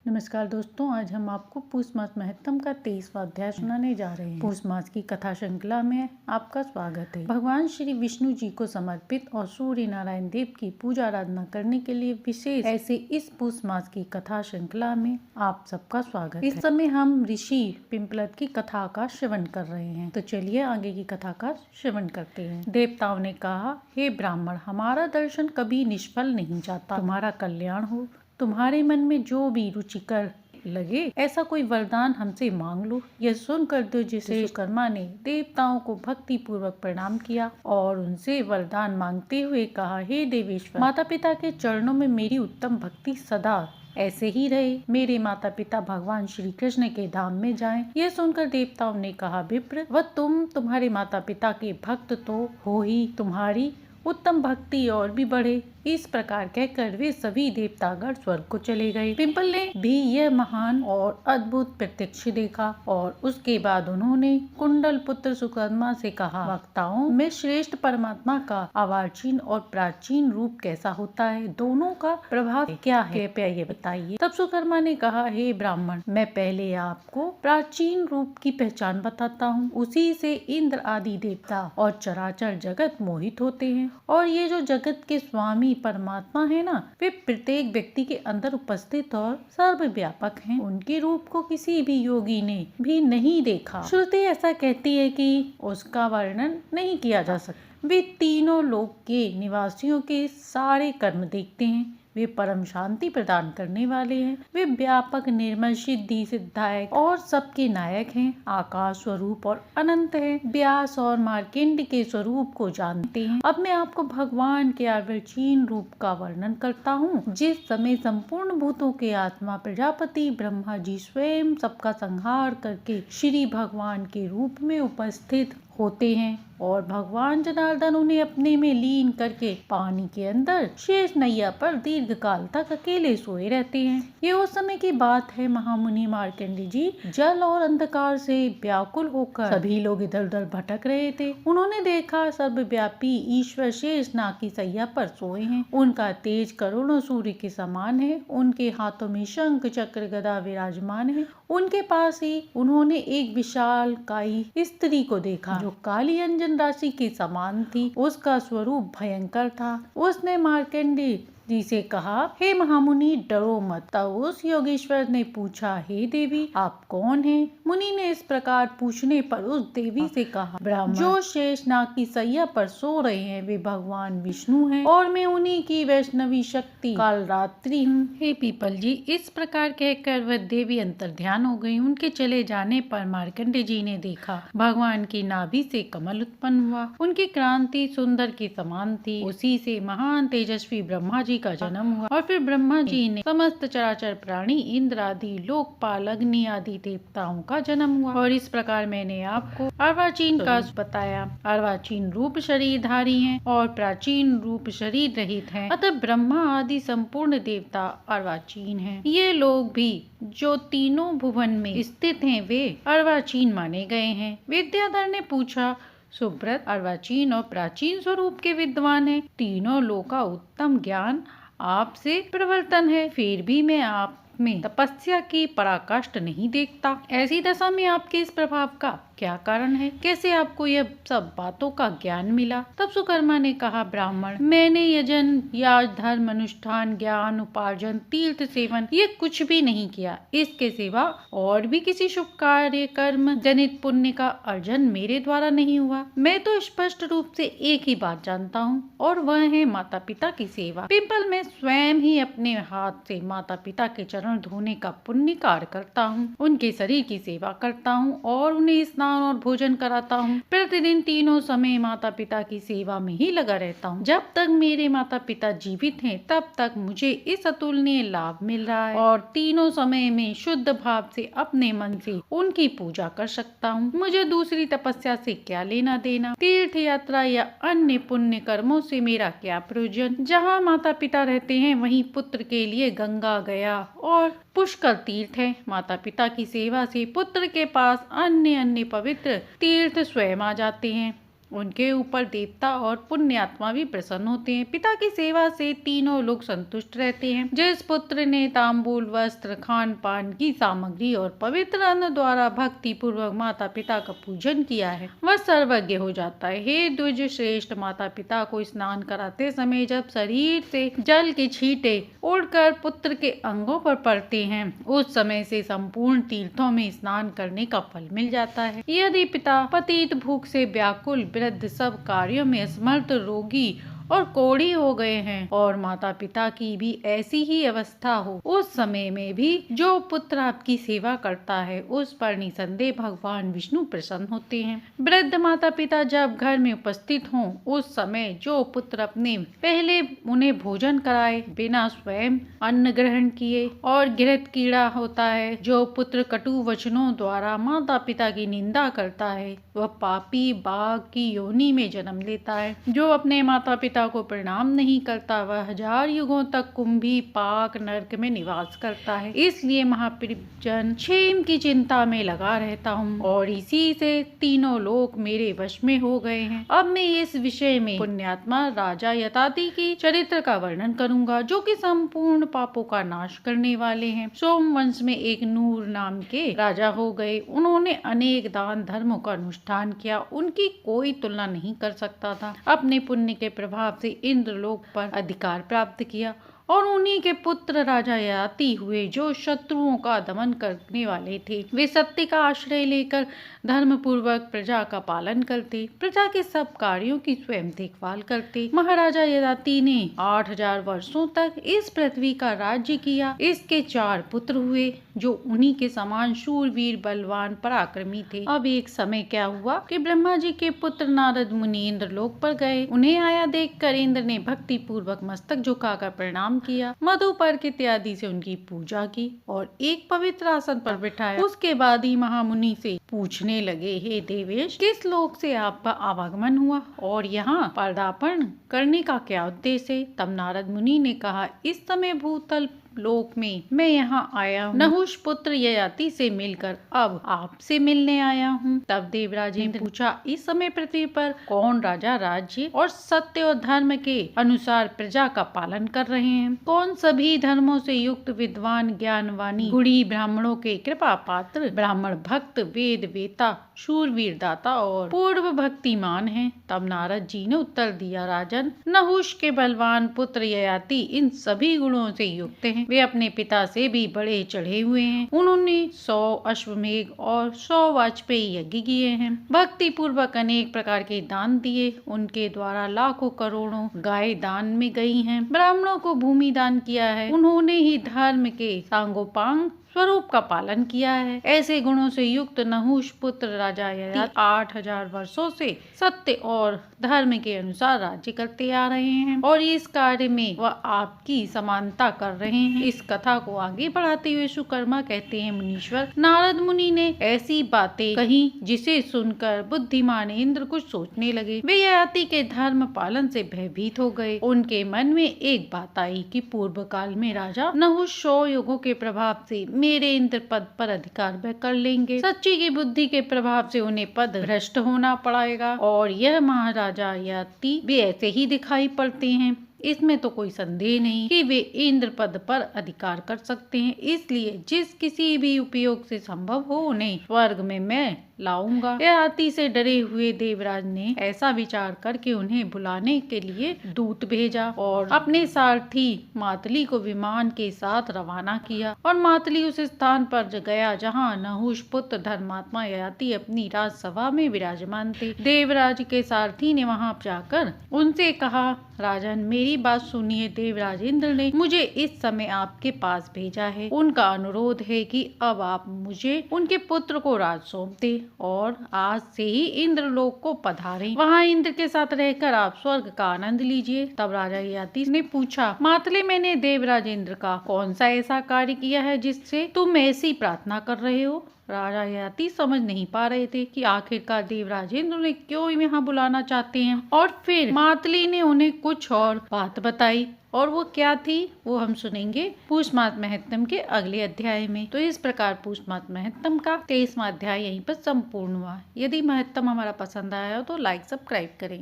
नमस्कार दोस्तों, आज हम आपको पूस मास महत्तम का 23वां अध्याय सुनाने जा रहे हैं। पूस मास की कथा श्रृंखला में आपका स्वागत है। भगवान श्री विष्णु जी को समर्पित और सूर्य नारायण देव की पूजा आराधना करने के लिए विशेष ऐसे इस पूस मास की कथा श्रृंखला में आप सबका स्वागत है। इस समय हम ऋषि पिंपलत की कथा का श्रवण कर रहे हैं, तो चलिए आगे की कथा का श्रवण करते हैं। देवताओं ने कहा, हे ब्राह्मण, हमारा दर्शन कभी निष्फल नहीं जाता। तुम्हारा कल्याण हो। तुम्हारे मन में जो भी रुचिकर लगे ऐसा कोई वरदान हमसे मांग लो। यह सुनकर दुर्जय कर्मा ने देवताओं को भक्ति पूर्वक प्रणाम किया और उनसे वरदान मांगते हुए कहा, हे देवेश्वर, माता पिता के चरणों में मेरी उत्तम भक्ति सदा ऐसे ही रहे। मेरे माता पिता भगवान श्री कृष्ण के धाम में जाएं। यह सुनकर देवताओं ने कहा, विप्र, वह तुम्हारे माता पिता के भक्त तो हो ही, तुम्हारी उत्तम भक्ति और भी बढ़े। इस प्रकार कहकर वे सभी देवतागण स्वर्ग को चले गए। पिंपल ने भी यह महान और अद्भुत प्रत्यक्ष देखा और उसके बाद उन्होंने कुंडल पुत्र सुकर्मा से कहा, वक्ताओं में श्रेष्ठ परमात्मा का अर्वाचीन और प्राचीन रूप कैसा होता है? दोनों का प्रभाव क्या है? कृपया ये बताइए। तब सुकर्मा ने कहा, हे ब्राह्मण, मैं पहले आपको प्राचीन रूप की पहचान बताता हूँ। उसी से इंद्र आदि देवता और चराचर जगत मोहित होते हैं और ये जो जगत के स्वामी परमात्मा है ना, वे प्रत्येक व्यक्ति के अंदर उपस्थित और सर्वव्यापक हैं। उनके रूप को किसी भी योगी ने भी नहीं देखा। श्रुति ऐसा कहती है कि उसका वर्णन नहीं किया जा सकता। वे तीनों लोक के निवासियों के सारे कर्म देखते हैं। वे परम शांति प्रदान करने वाले हैं। वे व्यापक, निर्मल, सिद्धि, सिद्धायक और सबके नायक हैं। आकाश स्वरूप और अनंत हैं। व्यास और मार्कंड के स्वरूप को जानते हैं। अब मैं आपको भगवान के अर्वाचीन रूप का वर्णन करता हूँ। जिस समय संपूर्ण भूतों के आत्मा प्रजापति ब्रह्मा जी स्वयं सबका संहार करके श्री भगवान के रूप में उपस्थित होते हैं और भगवान जनार्दन उन्हें अपने में लीन करके पानी के अंदर शेष नैया पर दीर्घ काल तक अकेले सोए रहते हैं। ये उस समय की बात है। महामुनि मार्कंडेय जी जल और अंधकार से व्याकुल होकर सभी लोग इधर उधर भटक रहे थे। उन्होंने देखा सर्वव्यापी ईश्वर शेष नाग की सैया पर सोए हैं। उनका तेज करोड़ों सूर्य के समान है। उनके हाथों में शंख चक्र गदा विराजमान है। उनके पास ही उन्होंने एक विशाल काई स्त्री को देखा जो काली अंजन राशि के समान थी। उसका स्वरूप भयंकर था। उसने मार्कंडेय जी से कहा, हे महामुनि, डरो मत। तब उस योगेश्वर ने पूछा, हे देवी, आप कौन हैं? मुनि ने इस प्रकार पूछने पर उस देवी से कहा, ब्राह्मण, जो शेष नाग की सैया पर सो रहे हैं वे भगवान विष्णु हैं और मैं उन्हीं की वैष्णवी शक्ति कालरात्रि हूँ। हे पीपल जी, इस प्रकार कहकर वह देवी अंतर्ध्यान हो गई। उनके चले जाने पर मार्कंडेय जी ने देखा भगवान की नाभि से कमल उत्पन्न हुआ। उनकी क्रांति सुंदर के समान थी। उसी से महान तेजस्वी ब्रह्मा जी का जन्म हुआ और फिर ब्रह्मा जी ने समस्त चराचर प्राणी, इंद्र आदि, लोकपाल, अग्नि आदि देवताओं का जन्म हुआ। और इस प्रकार मैंने आपको अर्वाचीन का बताया। अर्वाचीन रूप शरीरधारी हैं और प्राचीन रूप शरीर रहित हैं। अतः ब्रह्मा आदि संपूर्ण देवता अर्वाचीन हैं। ये लोग भी जो तीनों भुवन में स्थित हैं वे अर्वाचीन माने गए हैं। विद्याधर ने पूछा, सुब्रत, अर्वाचीन और प्राचीन स्वरूप के विद्वान हैं। तीनों लोक का उत्तम ज्ञान आपसे प्रवर्तन है, फिर भी मैं आप में तपस्या की पराकाष्ठ नहीं देखता। ऐसी दशा में आपके इस प्रभाव का क्या कारण है? कैसे आपको यह सब बातों का ज्ञान मिला? तब सुकर्मा ने कहा, ब्राह्मण, मैंने यजन, याज, धर्म, अनुष्ठान, ज्ञान, उपार्जन, तीर्थ सेवन ये कुछ भी नहीं किया। इसके सिवा और भी किसी शुभ कार्य, कर्म जनित पुण्य का अर्जन मेरे द्वारा नहीं हुआ। मैं तो स्पष्ट रूप से एक ही बात जानता हूँ और वह है माता पिता की सेवा। पिंपल मैं स्वयं ही अपने हाथ से माता पिता के चरण धोने का पुण्य कार्य करता हूँ। उनके शरीर की सेवा करता हूँ और उन्हें स्नान और भोजन कराता हूँ। प्रतिदिन तीनों समय माता पिता की सेवा में ही लगा रहता हूँ। जब तक मेरे माता पिता जीवित हैं तब तक मुझे इस अतुलनीय लाभ मिल रहा है और तीनों समय में शुद्ध भाव से अपने मन से उनकी पूजा कर सकता हूँ। मुझे दूसरी तपस्या से क्या लेना देना? तीर्थ यात्रा या अन्य पुण्य कर्मों से मेरा क्या प्रयोजन? जहाँ माता पिता रहते हैं वहीं पुत्र के लिए गंगा, गया और पुष्कर तीर्थ है। माता पिता की सेवा से पुत्र के पास अन्य अन्य पवित्र तीर्थ स्वयं आ जाते हैं। उनके ऊपर देवता और पुण्य आत्मा भी प्रसन्न होते हैं। पिता की सेवा से तीनों लोग संतुष्ट रहते हैं। जिस पुत्र ने तांबूल, वस्त्र, खान पान की सामग्री और पवित्र अन्न द्वारा भक्ति पूर्वक माता पिता का पूजन किया है वह सर्वज्ञ हो जाता है। हे द्विज श्रेष्ठ, माता पिता को स्नान कराते समय जब शरीर से जल के छींटे उड़कर पुत्र के अंगों पर पड़ते हैं उस समय से संपूर्ण तीर्थों में स्नान करने का फल मिल जाता है। यदि पिता पतित भूख से व्याकुल वृद्ध सब कार्यों में असमर्थ, रोगी और कोढ़ी हो गए हैं और माता पिता की भी ऐसी ही अवस्था हो, उस समय में भी जो पुत्र आपकी सेवा करता है उस पर निसंदेह भगवान विष्णु प्रसन्न होते हैं। वृद्ध माता पिता जब घर में उपस्थित हों उस समय जो पुत्र अपने पहले उन्हें भोजन कराए बिना स्वयं अन्न ग्रहण किए और घृत कीड़ा होता है, जो पुत्र कटु वचनों द्वारा माता पिता की निंदा करता है वह पापी बाघ की योनि में जन्म लेता है। जो अपने माता पिता को प्रणाम नहीं करता वह 1000 युगों तक कुंभी पाक नरक में निवास करता है। इसलिए महापरिजन क्षेम की चिंता में लगा रहता हूँ और इसी से तीनों लोक मेरे वश में हो गए हैं। अब मैं इस विषय में पुण्यात्मा राजा यताति की चरित्र का वर्णन करूंगा जो कि संपूर्ण पापों का नाश करने वाले हैं। सोम वंश में एक नूर नाम के राजा हो गए। उन्होंने अनेक दान धर्मों का अनुष्ठान किया, उनकी कोई तुलना नहीं कर सकता था। अपने पुण्य के प्रभाव से इंद्रलोक पर अधिकार प्राप्त किया और उन्हीं के पुत्र राजा ययाति हुए जो शत्रुओं का दमन करने वाले थे। वे सत्य का आश्रय लेकर धर्म पूर्वक प्रजा का पालन करते, प्रजा के सब कार्यों की स्वयं देखभाल करते। महाराजा ययाति ने 8000 वर्षों तक इस पृथ्वी का राज्य किया। इसके 4 पुत्र हुए जो उन्हीं के समान शूरवीर, बलवान, पराक्रमी थे। अब एक समय क्या हुआ कि ब्रह्मा जी के पुत्र नारद मुनि इंद्रलोक पर गए। उन्हें आया देखकर इंद्र ने भक्ति पूर्वक मस्तक झुकाकर प्रणाम किया, मधुपर्क इत्यादि से उनकी पूजा की और एक पवित्र आसन पर बिठाया। उसके बाद ही महामुनि से पूछने लगे, हे देवेश, किस लोक से आपका आवागमन हुआ और यहाँ पदार्पण करने का क्या उद्देश्य है? तब नारद मुनि ने कहा, इस समय भूतल लोक में मैं यहाँ आया हूँ नहुष पुत्र ययाति से मिलकर अब आपसे मिलने आया हूँ। तब देवराज ने पूछा, इस समय पृथ्वी पर कौन राजा राज्य और सत्य और धर्म के अनुसार प्रजा का पालन कर रहे हैं? कौन सभी धर्मों से युक्त विद्वान, ज्ञानवानी, गुणी, ब्राह्मणों के कृपा पात्र, ब्राह्मण भक्त, वेद वेता, शूरवीर दाता और पूर्व भक्तिमान हैं? तब नारद जी ने उत्तर दिया, राजन, नहुष के बलवान पुत्र ययाति इन सभी गुणों से युक्त हैं। वे अपने पिता से भी बड़े चढ़े हुए हैं। उन्होंने 100 अश्वमेघ और 100 वाजपेयी यज्ञ किए हैं। भक्ति पूर्वक अनेक प्रकार के दान दिए। उनके द्वारा लाखों करोड़ों गाय दान में गई हैं। ब्राह्मणों को भूमि दान किया है। उन्होंने ही धर्म के सांगोपांग स्वरूप का पालन किया है। ऐसे गुणों से युक्त नहुष पुत्र राजा ययाति 8000 वर्षों से सत्य और धर्म के अनुसार राज्य करते आ रहे हैं और इस कार्य में वह आपकी समानता कर रहे हैं। इस कथा को आगे बढ़ाते हुए सुकर्मा कहते हैं, मुनीश्वर, नारद मुनि ने ऐसी बातें कही जिसे सुनकर बुद्धिमान इंद्र कुछ सोचने लगे। वे ययाति के धर्म पालन से भयभीत हो गए। उनके मन में एक बात आई कि पूर्व काल में राजा नहुष 100 युगों के प्रभाव से मेरे इंद्र पद पर अधिकार वह कर लेंगे। सच्ची की बुद्धि के प्रभाव से उन्हें पद भ्रष्ट होना पड़ेगा और यह महाराजा ययाति भी ऐसे ही दिखाई पड़ते हैं। इसमें तो कोई संदेह नहीं कि वे इंद्र पद पर अधिकार कर सकते हैं। इसलिए जिस किसी भी उपयोग से संभव हो उन्हें स्वर्ग में मैं लाऊंगा। ययाति से डरे हुए देवराज ने ऐसा विचार करके उन्हें बुलाने के लिए दूत भेजा और अपने सारथी मातली को विमान के साथ रवाना किया और मातली उस स्थान पर गया जहाँ नहुष पुत्र धर्मात्मा ययाति अपनी राजसभा में विराजमान थे। देवराज के सारथी ने वहाँ जाकर उनसे कहा, राजन, मेरी बात सुनिए। देवराज इंद्र ने मुझे इस समय आपके पास भेजा है। उनका अनुरोध है कि अब आप मुझे उनके पुत्र को राज सौंप दे और आज से ही इंद्रलोक को पधारें। वहाँ इंद्र के साथ रहकर आप स्वर्ग का आनंद लीजिए। तब राजा ययाति ने पूछा, मातली, मैंने देवराज इंद्र का कौन सा ऐसा कार्य किया है जिससे तुम ऐसी प्रार्थना कर रहे हो? राजा ययाति समझ नहीं पा रहे थे कि आखिरकार देवराजेंद्र उन्हें क्यों यहाँ बुलाना चाहते हैं। और फिर मातली ने उन्हें कुछ और बात बताई, और वो क्या थी वो हम सुनेंगे पुष्य महत्तम के अगले अध्याय में। तो इस प्रकार पुष्य महत्तम का 23वां अध्याय यहीं पर संपूर्ण हुआ। यदि महत्तम हमारा पसंद आया हो तो लाइक सब्सक्राइब करें।